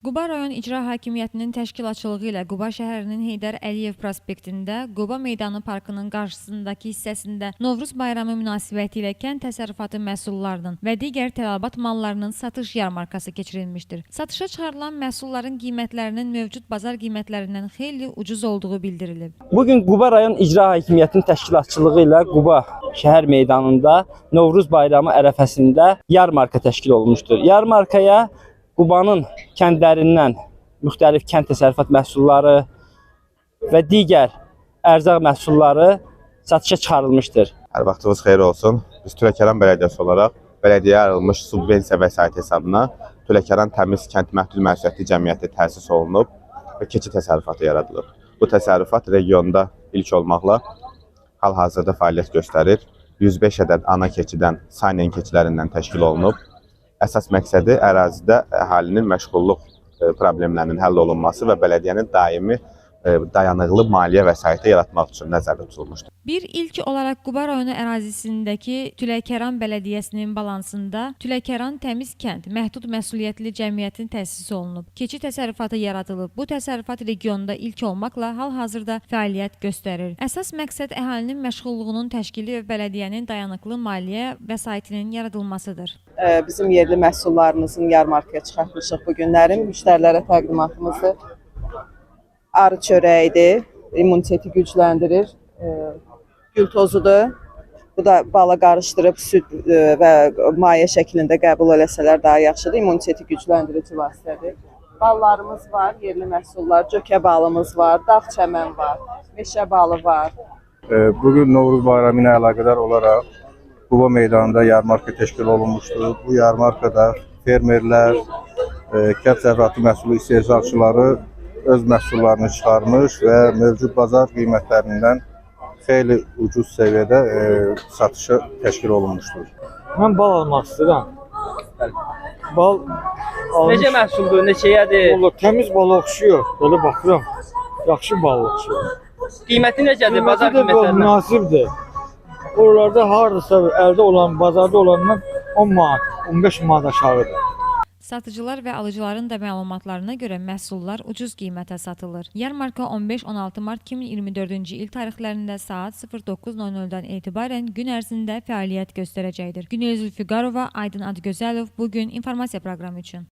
Quba rayon İcra Hakimiyyətinin təşkilatçılığı ilə Quba şəhərinin Heydər Əliyev prospektində Quba Meydanı Parkının qarşısındakı hissəsində Novruz bayramı münasibəti ilə kənd təsərrüfatı məhsullarının və digər tələbat mallarının satış yarmarkası keçirilmişdir. Satışa çıxarılan məhsulların qiymətlərinin mövcud bazar qiymətlərindən xeyli ucuz olduğu bildirilib. Bugün Quba rayon İcra Hakimiyyətinin təşkilatçılığı ilə Quba şəhər meydanında Novruz bayramı ərəfəsində yarmarka təşkil olunmuşdur. Yarmarkaya Qubanın kəndlərindən müxtəlif kənd təsərrüfat məhsulları və digər ərzaq məhsulları satışa çıxarılmışdır. Hər vaxtınız xeyir olsun. Biz Tüləkəran Bələdiyyəsi olaraq bələdiyyəyə ayrılmış subvensiya vəsaiti hesabına Tüləkəran Təmiz Kənd Məhdud Məsuliyyətli Cəmiyyəti təsis olunub və keçi təsərrüfatı yaradılıb. Bu təsərrüfat regionda ilk olmaqla hal-hazırda fəaliyyət göstərir. 105 ədəd ana keçidən Saynen keçilərindən təşkil olunub. Əsas məqsədi ərazidə əhalinin məşğulluq problemlərinin həll olunması və bələdiyyənin daimi dayanıqlı maliyyə vəsaiti yaratmaq üçün nəzərdə tutulmuşdur. Bir ilk olaraq Quba rayonu ərazisindəki Tüləkəran Bələdiyyəsinin balansında Tüləkəran Təmiz Kənd Məhdud Məsuliyyətli Cəmiyyətin təsis olunub. Keçi təsərrüfatı yaradılıb. Bu təsərrüfat regionda ilk olmaqla hal-hazırda fəaliyyət göstərir. Əsas məqsəd əhalinin məşğulluğunun təşkili və bələdiyyənin dayanıqlı maliyyə vəsaitinin yaradılmasıdır. Bizim yerli məhsullarımızın yarmarkaya çıxartmışıq bu günlərin. Müştərilərə təqdimatımızı arı çörəyidir, immuniteti gücləndirir, gül tozudur. Bu da bala qarışdırıb süd və maye şəklində qəbul eləsələr daha yaxşıdır. İmmuniteti gücləndirici vasitədir. Ballarımız var, yerli məhsullar, cökə balımız var, dağ çəmən var, meşə balı var. Bugün Novruz bayramı ilə əlaqədar olaraq Quba meydanında yarmarka təşkil olunmuşdur. Bu yarmarkada fermerlər, kənd təsərrüfatı məhsulu istehsalçıları öz məhsullarını çıxarmış və mövcud bazar qiymətlərindən xeyli ucuz səviyyədə satışı təşkil olunmuşdur. Mən bal almaq istəyirəm. Bal Necə məhsuldur, neçəyədir? olur, təmiz bal oxşuyur. Belə baxıram, yaxşı bal oxşuyur. Qiyməti necədir, bazar Qiyməti də qiymətlərindən? münasibdir. Oralarda hardasa əldə olan, bazarda olandan 10 manat, 15 manat aşağıdır. Satıcılar və alıcıların da məlumatlarına görə məhsullar ucuz qiymətə satılır. Yarmarka 15-16 mart 2024-cü il tarixlərində saat 09:00-dan etibarən gün ərzində fəaliyyət göstərəcəkdir. Günel Zülfüqarova, Aydın Adgözəlov bugün informasiya proqramı üçün.